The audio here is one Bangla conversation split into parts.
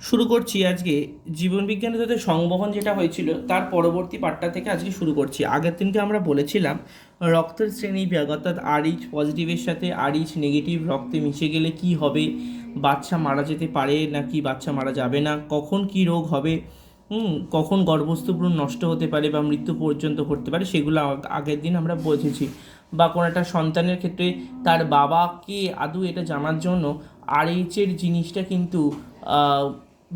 শুরু করছি আজকে জীবনবিজ্ঞানে তাদের সংবহন যেটা হয়েছিল তার পরবর্তী পার্টটা থেকে আজকে শুরু করছি। আগের দিনকে আমরা বলেছিলাম রক্তের শ্রেণীবিভাগ, অর্থাৎ আরইচ পজিটিভের সাথে আরইচ নেগেটিভ রক্তে মিশে গেলে কি হবে, বাচ্চা মারা যেতে পারে নাকি বাচ্চা মারা যাবে না, কখন কি রোগ হবে, কখন গর্ভস্থ ভ্রূণ নষ্ট হতে পারে বা মৃত্যু পর্যন্ত ঘটতে পারে, সেগুলো আগের দিন আমরা বুঝেছি। বা কোনো একটা সন্তানের ক্ষেত্রে তার বাবাকে আদৌ এটা জানার জন্য আরএইচের জিনিসটা কিন্তু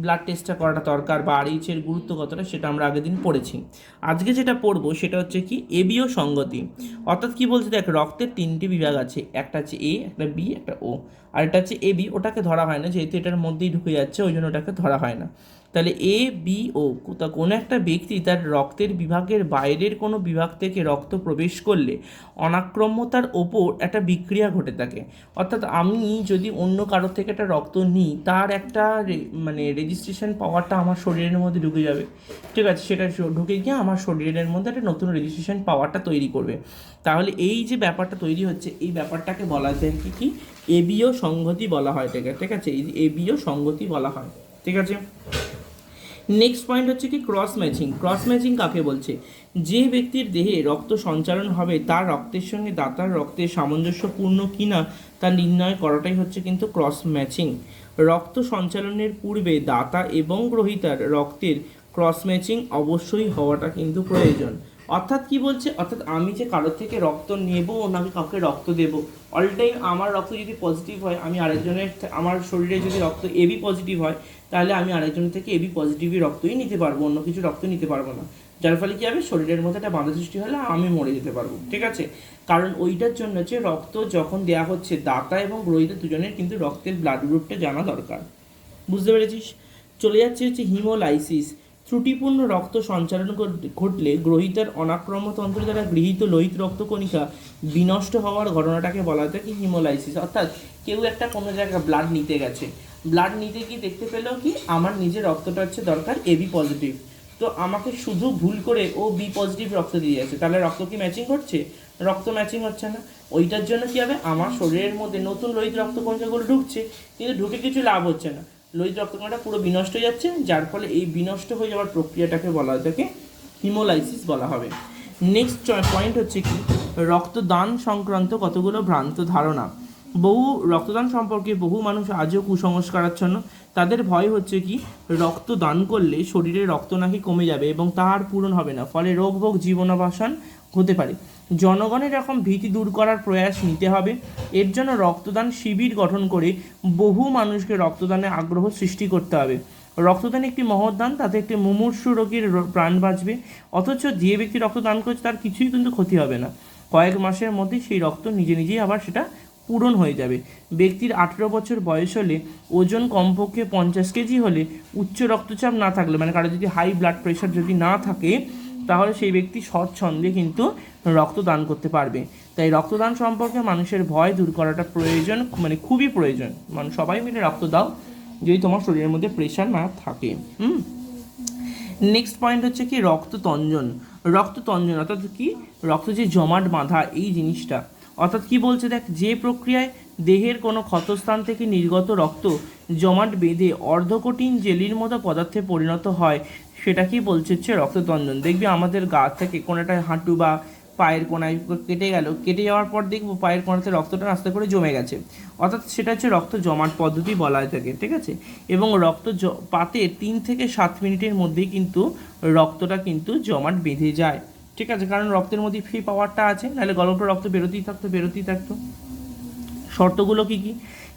ব্লাড টেস্টটা করাটা দরকার, বা আরএইচের গুরুত্ব কতটা সেটা আমরা আগের দিন পড়েছি। আজকে যেটা পড়বো সেটা হচ্ছে কি এবীয় সংগতি। অর্থাৎ কি বলছে, দেখ রক্তের তিনটি বিভাগ আছে, একটা হচ্ছে এ, একটা বি, একটা ও। আর এটা হচ্ছে এবি, ওটাকে ধরা হয় না যেহেতু এটার মধ্যেই ঢুকে যাচ্ছে, ওই জন্য ওটাকে ধরা হয় না। তাহলে এ বি ও, তা কোনো একটা ব্যক্তি তার রক্তের বিভাগের বাইরের কোনো বিভাগ থেকে রক্ত প্রবেশ করলে অনাক্রম্যতার ওপর একটা বিক্রিয়া ঘটে থাকে। অর্থাৎ আমি যদি অন্য কারোর থেকে একটা রক্ত নিই, তার একটা মানে রেজিস্ট্রেশন পাওয়ারটা আমার শরীরের মধ্যে ঢুকে যাবে। ঠিক আছে, সেটা ঢুকে গিয়ে আমার শরীরের মধ্যে একটা নতুন রেজিস্ট্রেশন পাওয়ারটা তৈরি করবে। তাহলে এই যে ব্যাপারটা তৈরি হচ্ছে, এই ব্যাপারটাকে বলা যায় কি এবীয় সংগতি বলা হয় এটাকে। ঠিক আছে, এই এবীয় সংগতি বলা হয়। ঠিক আছে, নেক্সট পয়েন্ট হচ্ছে কি ক্রস ম্যাচিং। ক্রস ম্যাচিং কাকে বলছে? যে ব্যক্তির দেহে রক্ত সঞ্চালন হবে তার রক্তের সঙ্গে দাতার রক্তের সামঞ্জস্যপূর্ণ কিনা তা নির্ণয় করাটাই হচ্ছে কিন্তু ক্রস ম্যাচিং। রক্ত সঞ্চালনের পূর্বে দাতা এবং গ্রহীতার রক্তের ক্রস ম্যাচিং অবশ্যই হওয়াটা কিন্তু প্রয়োজন। অর্থাৎ কি বলছে, অর্থাৎ আমি যে কারোর থেকে রক্ত নেব নাকি কাউকে রক্ত দেব, অল টাইম আমার রক্ত যদি পজিটিভ হয়, আমি আরেকজনের, আমার শরীরে যদি রক্ত এবি পজিটিভ হয়, তাহলে আমি আরেকজনের থেকে এবি পজিটিভই রক্তই নিতে পারবো, অন্য কিছু রক্ত নিতে পারবো না। যার ফলে কি হবে, শরীরের মধ্যে একটা বাধা সৃষ্টি হলে আমি মরে যেতে পারবো। ঠিক আছে, কারণ ওইটার জন্য যে রক্ত যখন দেওয়া হচ্ছে, দাতা এবং গ্রহীতা দুজনের কিন্তু রক্তের ব্লাড গ্রুপটা জানা দরকার। বুঝতে পেরেছিস? চলে যাচ্ছে হচ্ছে হিমোলাইসিস। ত্রুটিপূর্ণ রক্ত সঞ্চালন ঘটলে গ্রহীতার অনাক্রম্যতন্ত্র দ্বারা গৃহীত লোহিত রক্তকণিকা বিনষ্ট হওয়ার ঘটনাটাকে বলা হয় কি হিমোলাইসিস। অর্থাৎ কেউ একটা কোনো জায়গায় ব্লাড নিতে গেছে, ব্লাড নিতে কি দেখতে পেলেও কি আমার নিজের রক্তটা হচ্ছে দরকার এবি পজিটিভ, তো আমাকে শুধু ভুল করে ও বি পজিটিভ রক্ত দিয়ে যাচ্ছে, তাহলে রক্ত কি ম্যাচিং করছে? রক্ত ম্যাচিং হচ্ছে না। ওইটার জন্য কি হবে, আমার শরীরের মধ্যে নতুন লোহিত রক্তকণিকাগুলো ঢুকছে, কিন্তু ঢুকে কিছু লাভ হচ্ছে না, লোহিত রক্তকণিকাটা পুরো বিনষ্ট হয়ে যাচ্ছে। যার ফলে এই বিনষ্ট হয়ে যাওয়ার প্রক্রিয়াটাকে বলা হয় থাকে হিমোলাইসিস বলা হবে। নেক্সট পয়েন্ট হচ্ছে কি রক্তদান সংক্রান্ত কতগুলো ভ্রান্ত ধারণা। বহু রক্তদান সম্পর্কে বহু মানুষ আজও কুসংস্কারাচ্ছন্ন। তাদের ভয় হচ্ছে কি রক্ত দান করলে শরীরে রক্ত নাকি কমে যাবে এবং তার পূরণ হবে না, ফলে রোগ ভোগ জীবনাবসান হতে পারে। জনগণের এরকম ভীতি দূর করার প্রয়াস নিতে হবে। এর জন্য রক্তদান শিবির গঠন করে বহু মানুষকে রক্তদানে আগ্রহ সৃষ্টি করতে হবে। রক্তদান একটি মহৎ দান, তাতে একটি মুমূর্ষু রোগীর প্রাণ বাঁচবে। অথচ যে ব্যক্তি রক্তদান করছে তার কিছুই কিন্তু ক্ষতি হবে না, কয়েক মাসের মধ্যে সেই রক্ত নিজে নিজেই আবার সেটা পূরণ হয়ে যাবে। ব্যক্তির 18 বছর বয়স হলে, ওজন কমপক্ষে 50 কেজি হলে, উচ্চ রক্তচাপ না থাকলে, মানে কারো যদি হাই ব্লাড প্রেশার যদি না থাকে, তাহলে সেই ব্যক্তি স্বচ্ছন্দে কিন্তু রক্তদান করতে পারবে। তাই রক্তদান সম্পর্কে মানুষের ভয় দূর করাটা প্রয়োজন, মানে খুবই প্রয়োজন। মানে সবাই মিলে রক্ত দাও যদি তোমার শরীরের মধ্যে প্রেশার না থাকে। নেক্সট পয়েন্ট হচ্ছে কি রক্ততঞ্জন। রক্ততঞ্জন অর্থাৎ কি রক্ত যে জমাট বাঁধা এই জিনিসটা, অর্থাৎ কি বলছে, দেখ যে প্রক্রিয়ায় দেহের কোনো ক্ষতস্থান থেকে নির্গত রক্ত জমাট বেঁধে অর্ধকঠিন জেলির মতো পদার্থে পরিণত হয়, সেটা কি বলছে হচ্ছে রক্ততঞ্জন। দেখবি আমাদের গা থেকে কোনো একটা হাঁটু বা পায়ের কোনায় কেটে গেল, কেটে যাওয়ার পর দেখবো পায়ের কোনাতে রক্তটা আস্তে করে জমে গেছে, অর্থাৎ সেটা হচ্ছে রক্ত জমাট পদ্ধতি বলা হয়ে থাকে। ঠিক আছে, এবং রক্ত পাতে 3 থেকে 7 মিনিটের মধ্যেই কিন্তু রক্তটা কিন্তু জমাট বেঁধে যায়। ঠিক আছে, কারণ রক্তের মধ্যে ফ্রি পাওয়ারটা আছে, নাহলে গল্প রক্ত বেরোতেই থাকতো। শর্তগুলো কী কী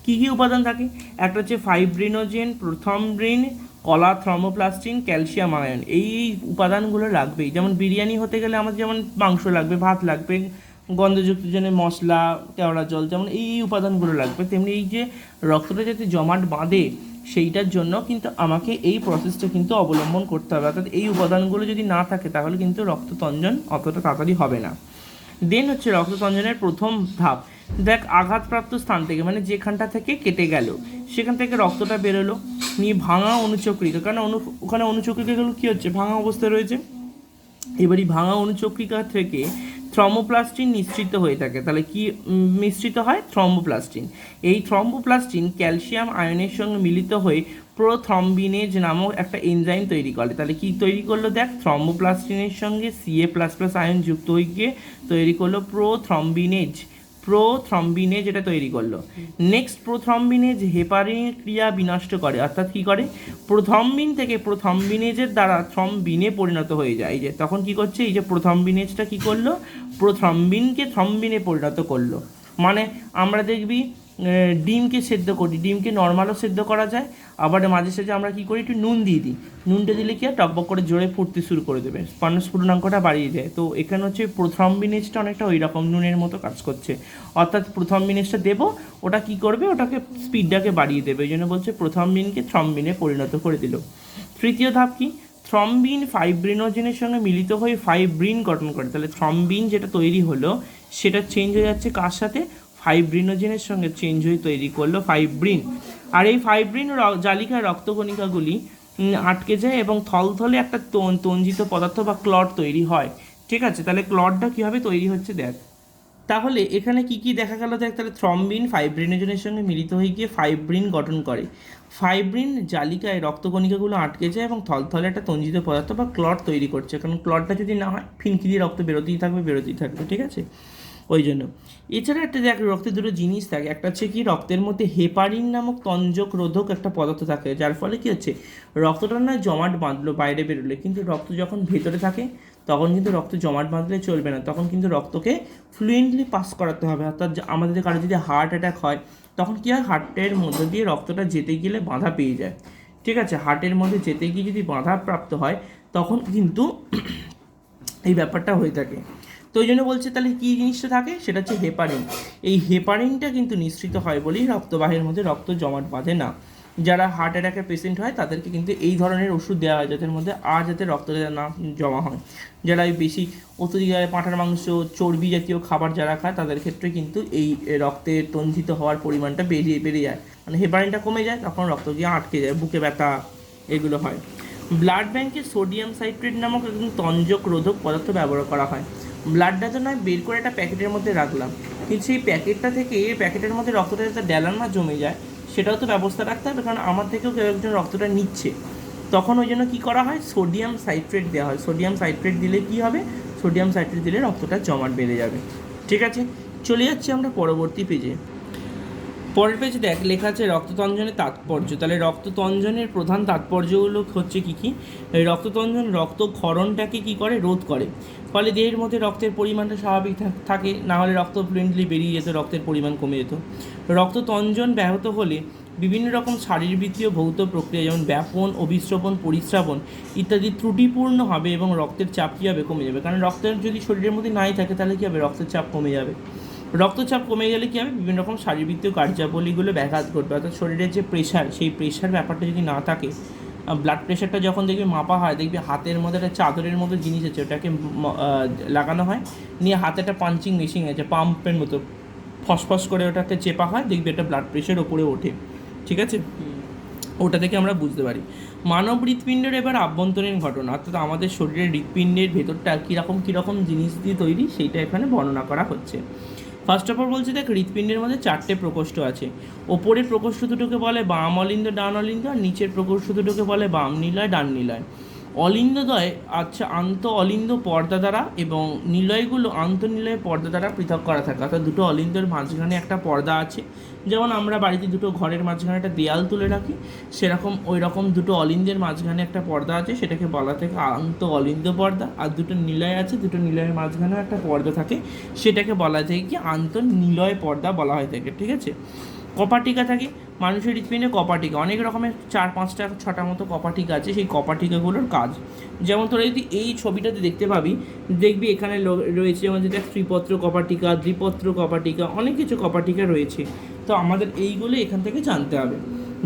কী কী উপাদান থাকে? একটা হচ্ছে ফাইব্রিনোজেন, প্রথমব্রিন, কলা, থ্রমোপ্লাস্টিন, ক্যালসিয়াম আয়ন। এই উপাদানগুলো লাগবেই। যেমন বিরিয়ানি হতে গেলে আমাদের যেমন মাংস লাগবে, ভাত লাগবে, গন্ধযুক্ত জন্য মশলা, কেওড়া জল, যেমন এই উপাদানগুলো লাগবে, তেমনি এই যে রক্তটা যাতে জমাট বাঁধে সেইটার জন্য কিন্তু আমাকে এই প্রসেসটা কিন্তু অবলম্বন করতে হবে। অর্থাৎ এই উপাদানগুলো যদি না থাকে তাহলে কিন্তু রক্ততঞ্জন অতটা তাড়াতাড়ি হবে না। দেন হচ্ছে রক্ততঞ্জনের প্রথম ধাপ। দেখ আঘাতপ্রাপ্ত স্থান থেকে, মানে যেখানটা থেকে কেটে গেল সেখান থেকে রক্তটা বেরোলো, নিয়ে ভাঙা অনুচক্রিকা, কারণ ওখানে অনুচক্রিকাগুলো কী হচ্ছে, ভাঙা অবস্থায় রয়েছে। এবারই ভাঙা অনুচক্রিকা থেকে থ্রম্বোপ্লাস্টিন নিঃসৃত হয়ে থাকে। তাহলে কি মিশ্রিত হয়? থ্রম্বোপ্লাস্টিন। এই থ্রম্বোপ্লাস্টিন ক্যালসিয়াম আয়নের সঙ্গে মিলিত হয়ে প্রোথ্রম্বিনেজ নামক একটা এনজাইম তৈরি করে। তাহলে কি তৈরি করলো? দেখ, থ্রম্বোপ্লাস্টিনের সঙ্গে Ca++ আয়ন যুক্ত হয়ে গিয়ে তৈরি করলো প্রোথ্রম্বিনেজ এটা তৈরি করলো। নেক্সট, প্রোথ্রম্বিনেজ হেপারিন ক্রিয়া বিনষ্ট করে, অর্থাৎ কি করে? প্রোথ্রম্বিন থেকে প্রোথ্রম্বিনেজের দ্বারা থ্রম্বিনে পরিণত হয়ে যায়। এই যে তখন কি করছে, এই যে প্রোথ্রম্বিনেজটা কি করলো? প্রোথ্রম্বিনকে থ্রম্বিনে পরিণত করলো। মানে আমরা দেখবি ডিমকে সেদ্ধ করি, ডিমকে নর্মালও সেদ্ধ করা যায়, আবার মাঝে সাঝে আমরা কী করি, একটু নুন দিয়ে দিই। নুনটা দিলে কি হয়, টকবক করে জোরে ফুটতে শুরু করে দেবে, স্ফুটনাঙ্কটা বাড়িয়ে দেয়। তো এখানে হচ্ছে প্রোথ্রম্বিনেজটা অনেকটা ওই রকম নুনের মতো কাজ করছে, অর্থাৎ প্রোথ্রম্বিনেজটা দেবো, ওটা কি করবে, ওটাকে স্পিডটাকে বাড়িয়ে দেবে। এই জন্য বলছে প্রোথ্রম্বিনকে থ্রম্বিনে পরিণত করে দিল। তৃতীয় ধাপ কি? থ্রম্বিন ফাইব্রিনোজেনের সঙ্গে মিলিত হয়ে ফাইব্রিন গঠন করে। তাহলে থ্রম্বিন যেটা তৈরি হলো সেটা চেঞ্জ হয়ে যাচ্ছে কার সাথে? ফাইব্রিনোজেনের সঙ্গে চেঞ্জ হয়ে তৈরি করলো ফাইব্রিন। আর এই ফাইব্রিন জালিকায় রক্তকণিকাগুলি আটকে যায় এবং থলথলে একটা তঞ্জিত পদার্থ বা ক্লট তৈরি হয়। ঠিক আছে, তাহলে ক্লটটা কীভাবে তৈরি হচ্ছে দেখ। তাহলে এখানে কি কি দেখা গেল দেখ। তাহলে থ্রম্বিন ফাইব্রিনোজেনের সঙ্গে মিলিত হয়ে গিয়ে ফাইব্রিন গঠন করে। ফাইব্রিন জালিকায় রক্তকণিকাগুলো আটকে যায় এবং থলথলে একটা তঞ্জিত পদার্থ বা ক্লট তৈরি করছে, কারণ ক্লটটা যদি না হয় ফিনকি দিয়ে রক্ত বেরোতেই থাকবে। ঠিক আছে, ওই জন্য। এছাড়া একটা দেখ, রক্তে দুটো জিনিস থাকে, একটা হচ্ছে কি, রক্তের মধ্যে হেপারিন নামক তঞ্জক রোধক একটা পদার্থ থাকে, যার ফলে কি হচ্ছে, রক্তটা না জমাট বাঁধলো বাইরে বেরোলে, কিন্তু রক্ত যখন ভেতরে থাকে তখন কিন্তু রক্ত জমাট বাঁধলে চলবে না, তখন কিন্তু রক্তকে ফ্লুয়েন্টলি পাস করাতে হবে। অর্থাৎ আমাদের কারো যদি হার্ট অ্যাটাক হয় তখন কী হয়, হার্টের মধ্যে দিয়ে রক্তটা যেতে গেলে বাধা পেয়ে যায়। ঠিক আছে, হার্টের মধ্যে যেতে গিয়ে যদি বাধা প্রাপ্ত হয় তখন কিন্তু এই ব্যাপারটা হয়ে থাকে। তো ওই জন্য বলছে, তাহলে কী জিনিসটা থাকে, সেটা হচ্ছে হেপারিন। এই হেপারিনটা কিন্তু নিঃসৃত হয় বলেই রক্তবাহের মধ্যে রক্ত জমাট বাঁধে না। যারা হার্ট অ্যাটাকের পেশেন্ট হয় তাদেরকে কিন্তু এই ধরনের ওষুধ দেওয়া হয়, যাদের মধ্যে যাতে রক্ত না জমা হয়। যারা এই বেশি অত্যধিক পাঁঠার মাংস, চর্বি জাতীয় খাবার যারা খায় তাদের ক্ষেত্রে কিন্তু এই রক্তে তঞ্জিত হওয়ার পরিমাণটা বেড়ে যায়, মানে হেপারিনটা কমে যায়, তখন রক্ত গিয়ে আটকে যায়, বুকে ব্যথা এগুলো হয়। ব্লাড ব্যাংকে সোডিয়াম সাইট্রেট নামক একদম তঞ্জক রোধক পদার্থ ব্যবহার করা হয়। ব্লাডটা তো নয় বের করে একটা প্যাকেটের মধ্যে রাখলাম, কিন্তু সেই প্যাকেটটা থেকে প্যাকেটের মধ্যে রক্তটা যাতে ডেলার না জমে যায় সেটাও তো ব্যবস্থা রাখতে হবে, কারণ আমার থেকেও কেউ একজন রক্তটা নিচ্ছে। তখন ওই জন্য কী করা হয়, সোডিয়াম সাইট্রেট দেওয়া হয়। সোডিয়াম সাইট্রেট দিলে কী হবে, সোডিয়াম সাইট্রেট দিলে রক্তটা জমাট বেড়ে যাবে। ঠিক আছে, চলে যাচ্ছি আমরা পরবর্তী পেজে। পরের পেজে দেখ, লেখা আছে রক্ততঞ্জনের তাৎপর্য। তাহলে রক্ততঞ্জনের প্রধান তাৎপর্যগুলো হচ্ছে কী কী? রক্ততঞ্জন রক্তক্ষরণটাকে কী করে, রোধ করে, ফলে দেহের মধ্যে রক্তের পরিমাণটা স্বাভাবিক থাকে, না হলে রক্ত ফ্লুয়েন্টলি বেরিয়ে যেত, রক্তের পরিমাণ কমে যেত। রক্ততঞ্জন ব্যাহত হলে বিভিন্ন রকম শারীরবৃত্তীয় ভৌত প্রক্রিয়া যেমন ব্যাপন, অভিস্রবণ, পরিস্রাবণ ইত্যাদি ত্রুটিপূর্ণ হবে এবং রক্তের চাপ কী হবে, কমে যাবে। কারণ রক্তের যদি শরীরের মধ্যে নাই থাকে তাহলে কী হবে, রক্তের চাপ কমে যাবে। রক্তচাপ কমে গেলে কী হবে, বিভিন্ন রকম শারীরবৃত্তীয় কার্যাবলীগুলো ব্যাঘাত ঘটবে, অর্থাৎ শরীরের যে প্রেশার, সেই প্রেশার ব্যাপারটা যদি না থাকে, ব্লাড প্রেশারটা যখন দেখবি মাপা হয়, দেখবি হাতের মধ্যে একটা চাদরের মতো জিনিস আছে, ওটাকে লাগানো হয়, নিয়ে হাতে একটা পাঞ্চিং মেশিন আছে পাম্পের মতো, ফসফস করে ওটাকে চেপা হয়, দেখবি একটা ব্লাড প্রেশার ওপরে ওঠে। ঠিক আছে, ওটা থেকে আমরা বুঝতে পারি। মানব হৃৎপিণ্ডের এবার আভ্যন্তরীণ ঘটনা, অর্থাৎ আমাদের শরীরের হৃৎপিণ্ডের ভেতরটা কীরকম জিনিস দিয়ে তৈরি সেইটা এখানে বর্ণনা করা হচ্ছে। ফার্স্ট অফ অল বলছি দেখ, হৃৎপিণ্ডের মধ্যে 4টে প্রকোষ্ঠ আছে। ওপরের প্রকোষ্ঠ দুটোকে বলে বাম অলিন্দ ডান অলিন্দ, আর নিচের প্রকোষ্ঠ দুটোকে বলে বাম নিলয় ডান নিলয়। অলিন্দদ্বয় আন্ত অলিন্দ পর্দা দ্বারা এবং নিলয়গুলো আন্তঃনিলয় পর্দা দ্বারা পৃথক করা থাকে, অর্থাৎ দুটো অলিন্দর মাঝখানে একটা পর্দা আছে। যেমন আমরা বাড়িতে দুটো ঘরের মাঝখানে একটা দেয়াল তুলে রাখি, সেরকম ওই রকম দুটো অলিন্দের মাঝখানে একটা পর্দা আছে, সেটাকে বলা থাকে আন্ত অলিন্দ পর্দা। আর দুটো নিলয় আছে, দুটো নিলয়ের মাঝখানেও একটা পর্দা থাকে, সেটাকে বলা যায় কি আন্তঃনিলয় পর্দা বলা হয় থাকে। ঠিক আছে, কপাটিকা থাকে মানুষের হৃৎপিণ্ডে। কপাটিকা অনেক রকমের 4-5টা 6টা মতো কপাটিকা আছে। সেই কপাটিকাগুলোর কাজ যেমন তোরা যদি এই ছবিটাতে দেখতে পাবি, দেখবি এখানে রয়েছে যেমন যেটা ত্রিপত্র কপাটিকা, দ্বিপত্র কপাটিকা, অনেক কিছু কপাটিকা রয়েছে। তো আমাদের এইগুলো এখান থেকে জানতে হবে।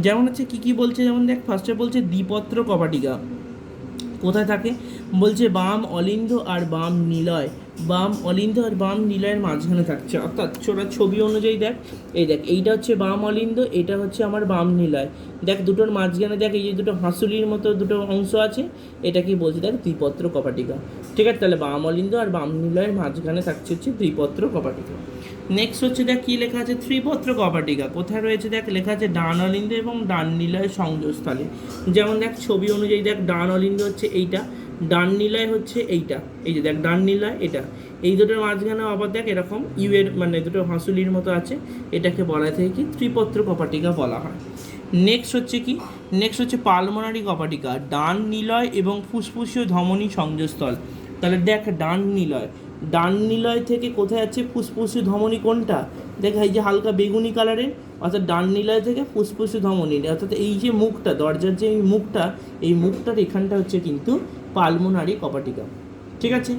যেমন হচ্ছে কী বলছে, যেমন দেখ, ফার্স্টে বলছে দ্বিপত্র কপাটিকা কোথায় থাকে, বলছে বাম অলিন্দ আর বাম নিলয়, বাম অলিন্দ আর বাম নিলয়ের মাঝখানে থাকছে। অর্থাৎ ছবি অনুযায়ী দেখ, দেখ এইটা হচ্ছে বাম অলিন্দ, এটা হচ্ছে আমার বাম নিলয়। দেখ দুটোর মাঝখানে দেখ এই যে দুটো হাঁসুলির মতো দুটো অংশ আছে, এটা কি বলছে দেখ দ্বিপত্র কপাটিকা। ঠিক আছে, তাহলে বাম অলিন্দ আর বাম নিলয়ের মাঝখানে থাকছে হচ্ছে ত্রিপত্র কপাটিকা। নেক্সট হচ্ছে দেখ কী লেখা আছে, ত্রিপত্র কপাটিকা কোথায় রয়েছে, দেখ লেখা আছে ডান অলিন্দ এবং ডান নিলয় সংযোগস্থলে। যেমন দেখ ছবি অনুযায়ী দেখ ডান অলিন্দ হচ্ছে এইটা, ডান নিলয় হচ্ছে এইটা, এই যে দেখ ডান নিলয় এটা, এই দুটোর মাঝখানে আবার দেখ এরকম ইউ এর মানে দুটো হাঁসুলির মতো আছে, এটাকে বলা থেকে কি ত্রিপত্র কপাটিকা বলা হয়। নেক্সট হচ্ছে কি, নেক্সট হচ্ছে পালমোনারি কপাটিকা, ডান নিলয় এবং ফুসফুসীয় ধমনী সংযোগস্থল। তাহলে দেখ ডান নিলয়, ডান নিলয় থেকে কোথায় আছে ফুসফুসীয় ধমনী কোনটা, দেখ এই যে হালকা বেগুনি কালারের, অর্থাৎ ডান নিলয় থেকে ফুসফুসীয় ধমনী, অর্থাৎ এই যে মুখটা দরজার যে এই মুখটা, এই মুখটার এখানটা হচ্ছে কিন্তু পালমোনারি কপাটিকা। ঠিক আছে,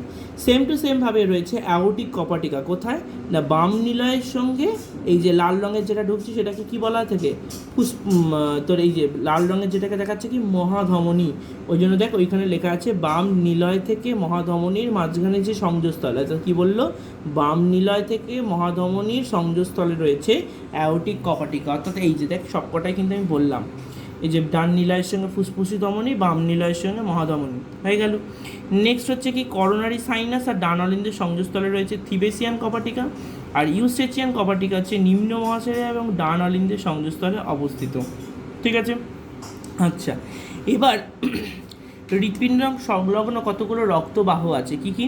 সেম টু সেমভাবে রয়েছে অ্যাওর্টিক কপাটিকা কোথায় না বাম নিলয়ের সঙ্গে এই যে লাল রঙের যেটা ঢুকছে সেটাকে কি বলা থাকে তোর এই যে লাল রঙের যেটাকে দেখাচ্ছে কি মহাধমনী, ওই জন্য দেখ ওইখানে লেখা আছে বাম নিলয় থেকে মহাধমনীর মাঝখানে যে সংযোগস্থল, অর্থাৎ কী বললো বাম নিলয় থেকে মহাধমনীর সংযোগস্থলে রয়েছে অ্যাওর্টিক কপাটিকা। অর্থাৎ এই যে দেখ সবকটাই কিন্তু আমি বললাম, এই যে ডান নিলয়ের সঙ্গে ফুসফুসি ধমনী, বাম নিলয়ের সঙ্গে মহাধমনী হয়ে গেল। নেক্সট হচ্ছে কি করোনারি সাইনাস আর ডান অলিন্দের সংযোগস্থলে রয়েছে থিবেসিয়ান কপাটিকা, আর ইউস্টেচিয়ান কপাটিকা হচ্ছে নিম্ন মহাশয় এবং ডান অলিন্দের সংযোগস্থলে অবস্থিত। ঠিক আছে, আচ্ছা এবার হৃৎপিণ্ড সংলগ্ন কতগুলো রক্তবাহ আছে, কি কি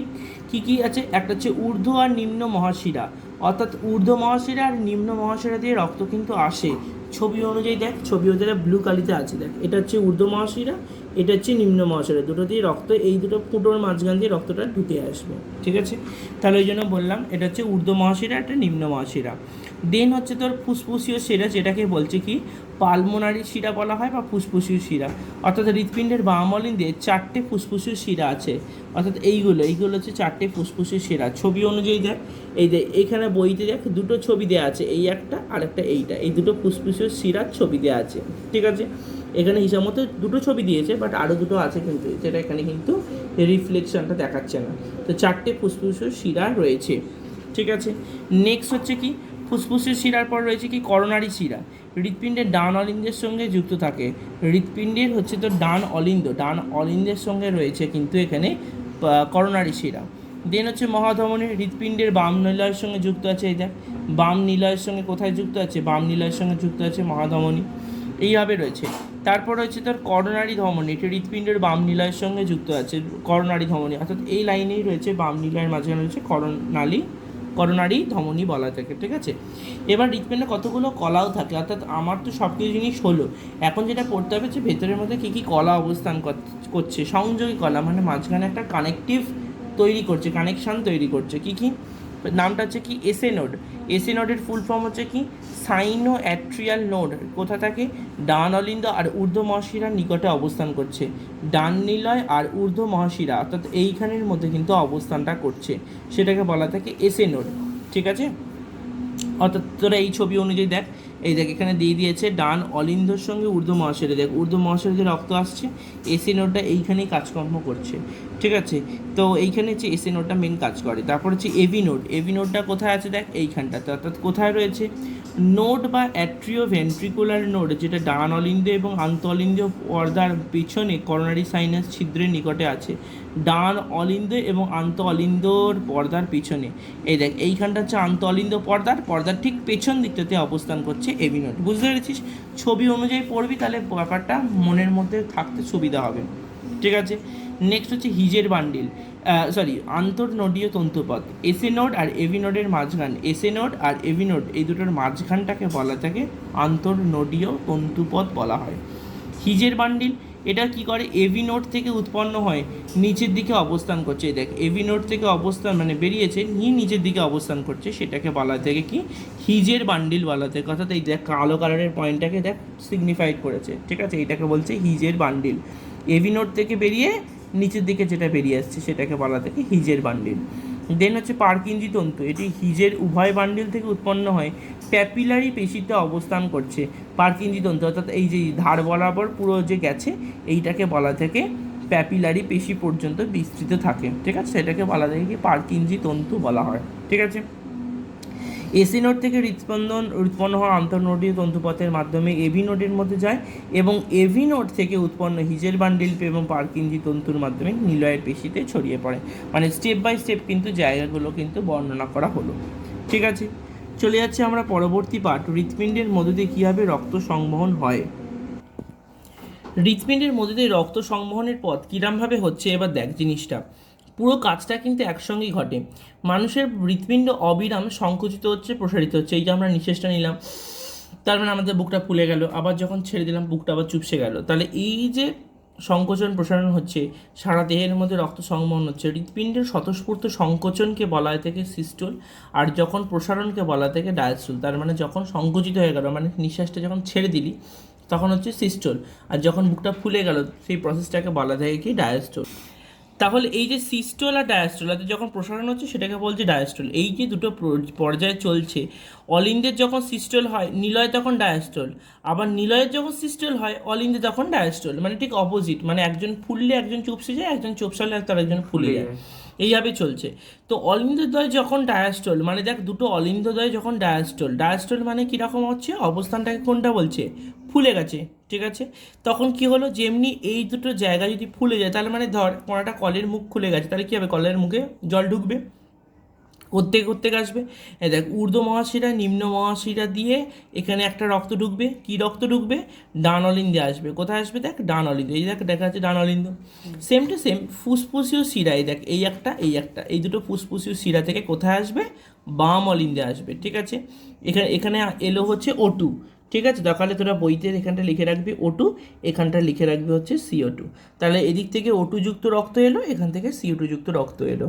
কি কি আছে, একটা হচ্ছে ঊর্ধ্ব আর নিম্ন মহাশিরা, অর্থাৎ ঊর্ধ্ব মহাশিরা আর নিম্ন মহাশিরা দিয়ে রক্ত কিন্তু আসে। ছবি অনুযায়ী দেখ, ছবি অনুযায়ী ব্লু কালিতে আছে দেখ, এটা হচ্ছে ঊর্ধ্ব মহাশিরা, এটা হচ্ছে নিম্ন মহাশিরা, দুটো দিয়ে রক্ত এই দুটো ফুটোর মাঝখান দিয়ে রক্তটা ঢুকে আসবে। ঠিক আছে, তাহলে ওই জন্য বললাম এটা হচ্ছে ঊর্ধ্ব মহাশিরা, এটা নিম্ন মহাশিরা। দেন হচ্ছে তোর ফুসফুসীয় শিরা, যেটাকে বলছে কি পালমোনারি শিরা বলা হয় বা ফুসফুসীয় শিরা, অর্থাৎ হৃৎপিণ্ডের বাম অলিন্দে 4টে ফুসফুসীয় শিরা আছে, অর্থাৎ এইগুলো হচ্ছে 4টে ফুসফুসীয় শিরা। ছবি অনুযায়ী দেখ, এই দেখ এখানে বইতে দেখ দুটো ছবি দেওয়া আছে, এই একটা আর একটা এইটা, এই দুটো ফুসফুসীয় শিরার ছবি দেওয়া আছে। ঠিক আছে, এখানে হিসাব মতো দুটো ছবি দিয়েছে, বাট আরও দুটো আছে কিন্তু যেটা এখানে কিন্তু রিফ্লেকশনটা দেখাচ্ছে না। তো 4টে ফুসফুসীয় শিরা রয়েছে। ঠিক আছে, নেক্সট হচ্ছে কি ফুসফুসের শিরার পর রয়েছে কি করোনারি শিরা, হৃৎপিণ্ডের ডান অলিন্দের সঙ্গে যুক্ত থাকে। হৃৎপিণ্ডের হচ্ছে তো ডান অলিন্দের সঙ্গে রয়েছে কিন্তু এখানে করোনারি শিরা। দেন হচ্ছে মহাধমনী, হৃৎপিণ্ডের বাম নিলয়ের সঙ্গে যুক্ত আছে, এই দেখ বাম নিলয়ের সঙ্গে কোথায় যুক্ত আছে, বাম নিলয়ের সঙ্গে যুক্ত আছে মহাধমনী, এইভাবে রয়েছে। তারপর রয়েছে তোর করোনারি ধমনী, এটি হৃৎপিণ্ডের বাম নিলয়ের সঙ্গে যুক্ত আছে করোনারি ধমনী, অর্থাৎ এই লাইনেই রয়েছে বাম নিলয়ের মাঝখানে রয়েছে করোনারি ধমনী বলা থাকে। ঠিক আছে, এবার হৃৎপিণ্ডে কতগুলো কলাও থাকে, অর্থাৎ আমার তো সব কিছু জিনিস হলো, এখন যেটা পড়তে হবে যে ভেতরের মধ্যে কী কী কলা অবস্থান করছে, সংযোগী কলা মানে মাঝখানে একটা কানেকশান তৈরি করছে। কী কী নামটা হচ্ছে কি এসএ নোড, এসএ নোডের ফুল ফর্ম হচ্ছে কি সাইনো অ্যাট্রিয়াল নোড, কোথা থাকে ডান অলিন্দ আর ঊর্ধ্ব মহাশিরার নিকটে অবস্থান করছে, ডান নিলয় আর ঊর্ধ্ব মহাশিরা অর্থাৎ এইখানের মধ্যে কিন্তু অবস্থানটা করছে, সেটাকে বলা থাকে এসএ নোড। ঠিক আছে, অর্থাৎ তোরা এই ছবি অনুযায়ী দেখ, এই দেখ এখানে দিয়ে দিয়েছে ডান অলিন্দর সঙ্গে ঊর্ধ্ব মহাশিরা, দেখ ঊর্ধ্ব মহাশিরা যে রক্ত আসছে এসি নোডটা এইখানেই কাজকর্ম করছে। ঠিক আছে, তো এইখানে হচ্ছে এসি নোডটা মেন কাজ করে। তারপর হচ্ছে এভি নোডটা কোথায় আছে দেখ এইখানটাতে, অর্থাৎ কোথায় রয়েছে নোড বা অ্যাট্রিও ভেন্ট্রিকুলার নোড, যেটা ডান অলিন্দ্য এবং আন্ত অলিন্দ্য পর্দার পিছনে করোনারি সাইনাস ছিদ্রের নিকটে আছে, ডান অলিন্দ্য এবং আন্ত অলিন্দর পর্দার পিছনে। এই দেখ এইখানটা হচ্ছে আন্ত অলিন্দ্য পর্দার ঠিক পেছন দিকটাতে অবস্থান করছে এভি নোড। বুঝতে পেরেছিস, ছবি অনুযায়ী পড়বি তাহলে ব্যাপারটা মনের মধ্যে থাকতে সুবিধা হবে। ঠিক আছে, নেক্সট হচ্ছে হিজের বান্ডিল, আন্তঃনোডীয় তন্তুপথ, এসএ নোড আর এভি নোডের মাঝখান, এসএ নোড আর এভি নোড এই দুটোর মাঝখানটাকে বলা থাকে আন্তঃনোডীয় তন্তুপথ বলা হয়। হিজের বান্ডিল এটা কি করে এভি নোড থেকে উৎপন্ন হয়, নিচের দিকে অবস্থান করছে, দেখ এভি নোড থেকে অবস্থান মানে বেরিয়েছে নিচের দিকে অবস্থান করছে, সেটাকে বলা থেকে কি হিজের বান্ডিল বলা থেকে, অর্থাৎ এই দেখ কালো কালারের পয়েন্টটাকে দেখ সিগনিফাইড করেছে। ঠিক আছে, এটাকে বলছে হিজের বান্ডিল, এভি নোড থেকে বেরিয়ে নিচের দিকে যেটা বেরিয়ে আসছে সেটাকে বলা থাকে হিজের বান্ডিল। দেন হচ্ছে পার্কিনজি তন্তু, এটি হিজের উভয় বান্ডিল থেকে উৎপন্ন হয়, প্যাপিলারি পেশিতে অবস্থান করছে। পার্কিনজি তন্তু অর্থাৎ এই যে ধার বরাবর পুরো যে গেছে এইটাকে বলা থেকে প্যাপিলারি পেশি পর্যন্ত বিস্তৃত থাকে। ঠিক আছে, সেটাকে বলা থাকে কি পার্কিনজি তন্তু বলা হয়। ঠিক আছে, এসি নোড থেকে হৃৎস্পন্দন উৎপন্ন হওয়া আন্তঃনোডীয় তন্তুপথের মাধ্যমে এভি নোডের মধ্যে যায় এবং এভি নোড থেকে উৎপন্ন হিজের বান্ডিল এবং পার্কিনজি তন্তুর মাধ্যমে নিলয়ের পেশিতে ছড়িয়ে পড়ে। মানে স্টেপ বাই স্টেপ কিন্তু জায়গাগুলো কিন্তু বর্ণনা করা হলো। ঠিক আছে, চলে যাচ্ছে আমরা পরবর্তী পার্ট, হৃৎপিণ্ডের মধ্যে দিয়ে কীভাবে রক্ত সংবহন হয়। হৃৎপিণ্ডের মধ্যে দিয়ে রক্ত সংবহনের পথ কীরমভাবে হচ্ছে এবার দেখ জিনিসটা। পুরো কাজটা কিন্তু একসঙ্গেই ঘটে। মানুষের হৃৎপিণ্ড অবিরাম সংকুচিত হচ্ছে, প্রসারিত হচ্ছে। এই যে আমরা নিঃশ্বাসটা নিলাম, তার মানে আমাদের বুকটা ফুলে গেল, আবার যখন ছেড়ে দিলাম বুকটা আবার চুপসে গেল। তাহলে এই যে সংকোচন প্রসারণ হচ্ছে, সারা দেহের মধ্যে রক্ত সংবহন হচ্ছে। হৃৎপিণ্ডের স্বতঃস্ফূর্ত সংকোচনকে বলা হয় থেকে সিস্টোল, আর যখন প্রসারণকে বলা হয় থেকে ডায়াস্টোল। তার মানে যখন সংকুচিত হয়ে গেল, মানে নিঃশ্বাসটা যখন ছেড়ে দিলি তখন হচ্ছে সিস্টোল, আর যখন বুকটা ফুলে গেল সেই প্রসেসটাকে বলা যায় কি ডায়াস্টোল। তাহলে এই যে সিস্টোল আর ডায়াস্টোল, যখন প্রসারণ হচ্ছে সেটাকে বলছে ডায়াস্টোল। এই যে দুটো পর্যায়ে চলছে, অলিন্দের যখন সিস্টোল হয় নিলয় তখন ডায়াস্টোল, আবার নিলয়ের যখন সিস্টোল হয় অলিন্দে তখন ডায়াস্টোল। মানে ঠিক অপোজিট, মানে একজন ফুললে একজন চুপসে যায়, একজন চুপসালে একজন ফুলে যায়, এইভাবে চলছে। তো অলিন্দদ্বয় যখন ডায়াস্টোল, মানে দেখ দুটো অলিন্দদ্বয় যখন ডায়াস্টোল, ডায়াস্টোল মানে কীরকম হচ্ছে, অবস্থানটাকে কোনটা বলছে, ফুলে গেছে। ঠিক আছে, তখন কি হলো, যেমনি এই দুটো জায়গা যদি ফুলে যায়, তাহলে মানে ধর কোনো একটা কলের মুখ খুলে গেছে, তাহলে কী হবে, কলের মুখে জল ঢুকবে, কোত্থেকে আসবে, দেখ ঊর্ধ্ব মহাশিরা নিম্ন মহাশিরা দিয়ে এখানে একটা রক্ত ঢুকবে। কি রক্ত ঢুকবে, ডান অলিন্দে আসবে। কোথায় আসবে, দেখ ডান অলিন্দ, এই দেখ দেখা যাচ্ছে ডান অলিন্দ। সেম টু সেম ফুসফুসীয় শিরা, এই দেখ এই একটা এই দুটো ফুসফুসীয় শিরা থেকে কোথায় আসবে, বাম অলিন্দে আসবে। ঠিক আছে, এখানে এখানে এলো হচ্ছে O2। ঠিক আছে, তাহলে তোরা বইতে এখানটা লিখে রাখবি O2, এখানটা লিখে রাখবি হচ্ছে CO2। তাহলে এদিক থেকে O2 যুক্ত রক্ত এলো, এখান থেকে CO2 যুক্ত রক্ত এলো।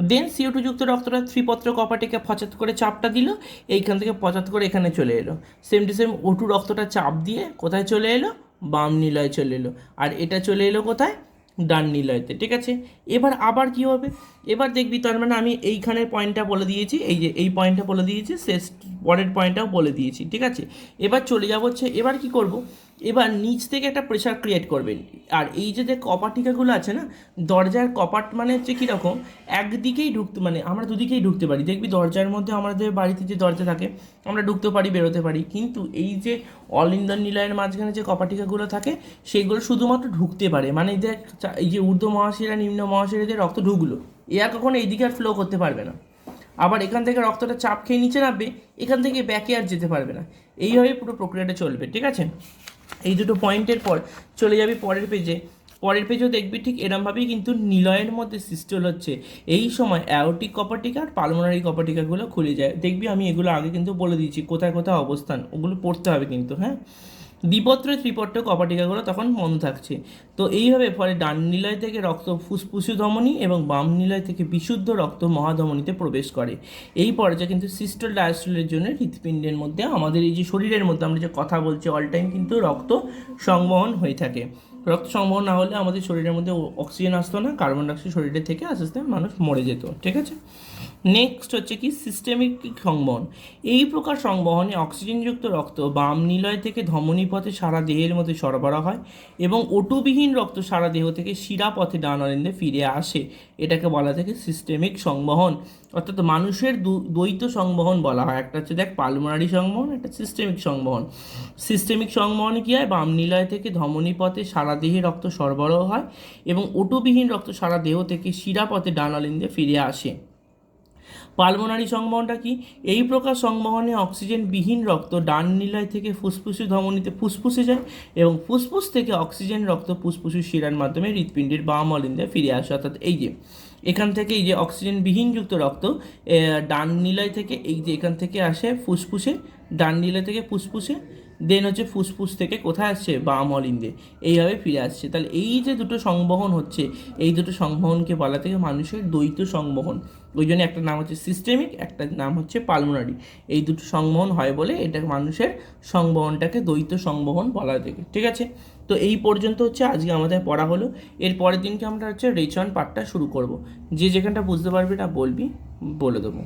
দেন CO2 যুক্ত রক্তটা ত্রিপত্র কপাটিকে ফচাত করে চাপটা দিল, এইখান থেকে পচাত করে এখানে চলে এলো। সেম টু সেম O2 রক্তটা চাপ দিয়ে কোথায় চলে এলো, বাম নিলয়ে চলে এলো, আর এটা চলে এলো কোথায়, ডান নিলয়তে। ঠিক আছে, এবার আবার কি হবে, এবার দেখবি, তার মানে আমি এইখানের পয়েন্টটা বলে দিয়েছি, এই যে এই পয়েন্টটা বলে দিয়েছি, শেষ পরের পয়েন্টটাও বলে দিয়েছি। ঠিক আছে, এবার চলে যাবো হচ্ছে, এবার কি করব, এবার নিচ থেকে একটা প্রেশার ক্রিয়েট করবেন। আর এই যে কপাটিকাগুলো আছে না, দরজার কপাট মানে হচ্ছে কীরকম, একদিকেই ঢুকতে, মানে আমরা দুদিকেই ঢুকতে পারি। দেখবি দরজার মধ্যে আমাদের বাড়িতে যে দরজা থাকে আমরা ঢুকতে পারি, বেরোতে পারি, কিন্তু এই যে অলিন্দন নিলয়ের মাঝখানে যে কপাটিকাগুলো থাকে সেগুলো শুধুমাত্র ঢুকতে পারে। মানে দেখ এই যে ঊর্ধ্ব মহাশিরা নিম্ন মহাশিরা দিয়ে রক্ত ঢুকলো, এ আর কখনো এইদিকে আর ফ্লো করতে পারবে না। আবার এখান থেকে রক্তটা চাপ খেয়ে নিচে নামবে, এখান থেকে ব্যাকে আর যেতে পারবে না। এইভাবে পুরো প্রক্রিয়াটা চলবে। ঠিক আছে, এই দুটো পয়েন্টের পর চলে যাবি পরের পেজে। পরের পেজেও দেখবি ঠিক এরমভাবেই কিন্তু নিলয়ের মধ্যে সিস্টোল হচ্ছে। এই সময় অ্যাওর্টিক কপাটিকা আর পালমোনারি কপাটিকাগুলো খুলে যায়। দেখবি আমি এগুলো আগে কিন্তু বলে দিয়েছি কোথায় কোথায় অবস্থান, ওগুলো পড়তে হবে কিন্তু। হ্যাঁ, দ্বিপত্র ত্রিপত্র কপাটিকাগুলো তখন বন্ধ থাকছে। তো এইভাবে ফলে ডান নিলয় থেকে রক্ত ফুসফুসীয় ধমনী এবং বাম নিলয় থেকে বিশুদ্ধ রক্ত মহাধমনীতে প্রবেশ করে। এই পর্যায়ে কিন্তু সিস্টোল ডায়াস্টোলের জন্য হৃৎপিণ্ডের মধ্যে, আমাদের এই যে শরীরের মধ্যে আমরা যে কথা বলছি অল টাইম কিন্তু রক্ত সংবহন হয়ে থাকে। রক্ত সংবহন না হলে আমাদের শরীরের মধ্যে অক্সিজেন আসতো না, কার্বন ডাইঅক্সাইড শরীরের থেকে আস্তে আস্তে মানুষ মরে যেত। ঠিক আছে, নেক্সট হচ্ছে কি সিস্টেমিক সংবহন। এই প্রকার সংবহনে অক্সিজেনযুক্ত রক্ত বাম নিলয় থেকে ধমনী পথে সারা দেহের মধ্যে সরবরাহ হয় এবং ওটুবিহীন রক্ত সারা দেহ থেকে শিরা পথে ডান অলিন্দে ফিরে আসে। এটাকে বলা থাকে সিস্টেমিক সংবহন, অর্থাৎ মানুষের দ্বৈত সংবহন বলা হয়। একটা হচ্ছে দেখ পালমোনারি সংবহন, একটা সিস্টেমিক সংবহন। সিস্টেমিক সংবহনে কী হয়, বাম নিলয় থেকে ধমনী পথে সারা দেহে রক্ত সরবরাহ হয় এবং ওটুবিহীন রক্ত সারা দেহ থেকে শিরা পথে ডান অলিন্দে ফিরে আসে। পালমোনারি সংবহনটা কি, এই প্রকার সংবহনে অক্সিজেনবিহীন রক্ত ডান নিলয় থেকে ফুসফুসি ধমনীতে ফুসফুসে যায় এবং ফুসফুস থেকে অক্সিজেন রক্ত ফুসফুসের শিরার মাধ্যমে হৃৎপিণ্ডের বাম অলিন্দে ফিরে আসে। অর্থাৎ এই যে এখান থেকে এই যে অক্সিজেনবিহীনযুক্ত রক্ত ডান নিলয় থেকে এই যে এখান থেকে আসে ফুসফুসে, ডান নিলয় থেকে ফুসফুসে, দেন হচ্ছে ফুসফুস থেকে কোথায় আসছে, বাম অলিন্দে, এইভাবে ফিরে আসছে। তাহলে এই যে দুটো সংবহন হচ্ছে, এই দুটো সংবহনকে বলা থেকে মানুষের দ্বৈত সংবহন। ওই জন্য একটা নাম হচ্ছে সিস্টেমিক, একটা নাম হচ্ছে পালমোনারি। এই দুটো সংবহন হয় বলে এটা মানুষের সংবহনটাকে দ্বৈত সংবহন বলা থেকে। ঠিক আছে, তো এই পর্যন্ত হচ্ছে আজকে আমাদের পড়া হলো। এর পরের দিনকে আমরা হচ্ছে রেচন পার্টটা শুরু করব। যে যেখানটা বুঝতে পারবি না বলবি, বলে দেবো।